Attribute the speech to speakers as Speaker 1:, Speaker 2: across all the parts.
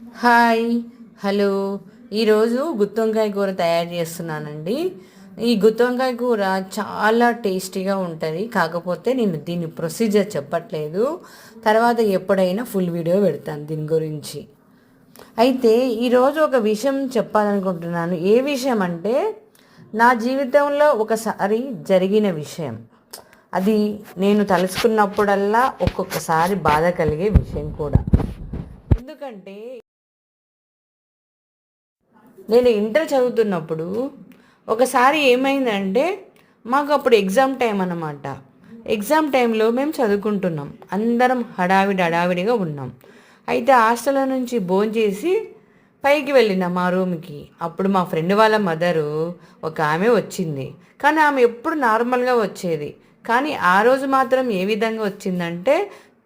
Speaker 1: Hi, hello. ఈరోజు గుత్తొంకాయ కూర తయారు చేస్తున్నానండి. ఈ గుత్తొంకాయ కూర చాలా టేస్టీగా ఉంటుంది. కాకపోతే నేను దీని ప్రొసీజర్ చెప్పట్లేదు, తర్వాత ఎప్పుడైనా ఫుల్ వీడియో పెడతాను దీని గురించి. అయితే ఈరోజు ఒక విషయం చెప్పాలనుకుంటున్నాను. ఏ విషయం అంటే, నా జీవితంలో ఒకసారి జరిగిన విషయం. అది నేను తలుచుకున్నప్పుడల్లా ఒక్కొక్కసారి బాధ కలిగే విషయం కూడా. ఎందుకంటే నేను ఇంటర్ చదువుతున్నప్పుడు ఒకసారి ఏమైందంటే, మాకు అప్పుడు ఎగ్జామ్ టైం అన్నమాట. ఎగ్జామ్ టైంలో మేము చదువుకుంటున్నాం, అందరం హడావిడిగా ఉన్నాం. అయితే హాస్టల్ నుంచి భోంచేసి పైకి వెళ్ళిన మా రూమ్కి. అప్పుడు మా ఫ్రెండ్ వాళ్ళ మదరు ఒక ఆమె వచ్చింది. కానీ ఆమె ఎప్పుడు నార్మల్గా వచ్చేది. కానీ ఆ రోజు మాత్రం ఏ విధంగా వచ్చిందంటే,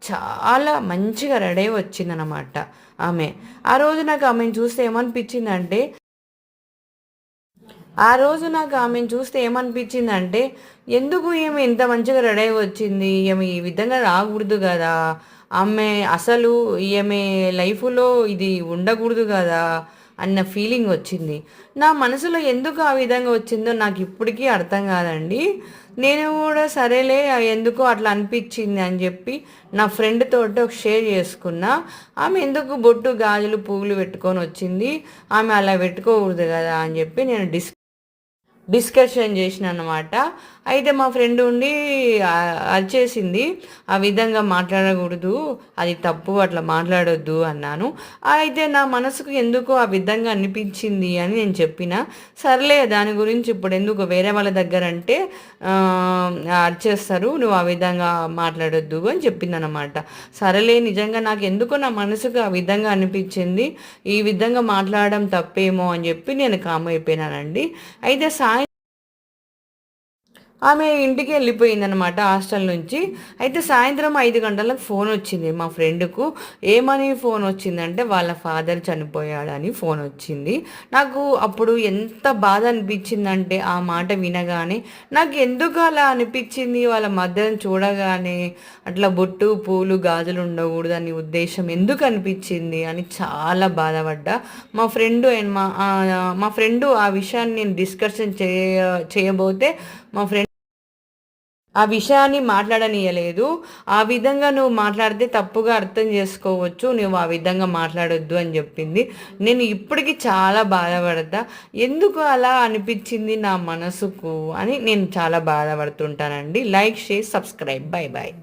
Speaker 1: చాలా మంచిగా రెడీ అయి వచ్చిందనమాట ఆమె. ఆ రోజు నాకు ఆమెను చూస్తే ఏమనిపించిందంటే ఆమెను చూస్తే ఏమనిపించిందంటే, ఎందుకు ఈమె ఇంత మంచిగా రెడీ అయి వచ్చింది, ఈమె ఈ విధంగా రాకూడదు కదా, ఆమె అసలు ఈమె లైఫ్లో ఇది ఉండకూడదు కదా అన్న ఫీలింగ్ వచ్చింది. నా మనసులో ఎందుకు ఆ విధంగా వచ్చిందో నాకు ఇప్పటికీ అర్థం కాదండి. నేను కూడా సరేలే, ఎందుకో అట్లా అనిపించింది అని చెప్పి నా ఫ్రెండ్ తోటి ఒక షేర్ చేసుకున్నా. ఆమె ఎందుకు బొట్టు గాజులు పువ్వులు పెట్టుకొని వచ్చింది, ఆమె అలా పెట్టుకోకూడదు కదా అని చెప్పి నేను డిస్కషన్ చేసిన అనమాట. అయితే మా ఫ్రెండ్ ఉండి అరిచేసింది, ఆ విధంగా మాట్లాడకూడదు, అది తప్పు, అట్లా మాట్లాడొద్దు అన్నాను. అయితే నా మనసుకు ఎందుకు ఆ విధంగా అనిపించింది అని నేను చెప్పిన. సర్లే, దాని గురించి ఇప్పుడు ఎందుకు, వేరే వాళ్ళ దగ్గర అంటే అరిచేస్తారు, నువ్వు ఆ విధంగా మాట్లాడొద్దు అని చెప్పిందనమాట. సరేలే, నిజంగా నాకు ఎందుకో నా మనసుకు ఆ విధంగా అనిపించింది, ఈ విధంగా మాట్లాడడం తప్పేమో అని చెప్పి నేను కామ్ అయిపోయినానండి. అయితే ఆమె ఇంటికి వెళ్ళిపోయిందనమాట హాస్టల్ నుంచి. అయితే సాయంత్రం 5 గంటలకు ఫోన్ వచ్చింది మా ఫ్రెండ్కు. ఏమని ఫోన్ వచ్చిందంటే, వాళ్ళ ఫాదర్ చనిపోయాడని ఫోన్ వచ్చింది. నాకు అప్పుడు ఎంత బాధ అనిపించిందంటే, ఆ మాట వినగానే నాకు ఎందుకు అలా అనిపించింది, వాళ్ళ మదర్ని చూడగానే అట్లా బొట్టు పూలు గాజులు ఉండకూడదని ఉద్దేశం ఎందుకు అనిపించింది అని చాలా బాధపడ్డా. మా ఫ్రెండ్ మా ఫ్రెండు ఆ విషయాన్ని నేను డిస్కషన్ చేయబోతే మా ఫ్రెండ్ ఆ విషయాన్ని మాట్లాడనీయలేదు. ఆ విధంగా నువ్వు మాట్లాడితే తప్పుగా అర్థం చేసుకోవచ్చు, నువ్వు ఆ విధంగా మాట్లాడొద్దు అని చెప్పింది. నేను ఇప్పటికీ చాలా బాధపడతా, ఎందుకు అలా అనిపించింది నా మనసుకు అని నేను చాలా బాధపడుతుంటానండి. Like, share, subscribe. Bye bye.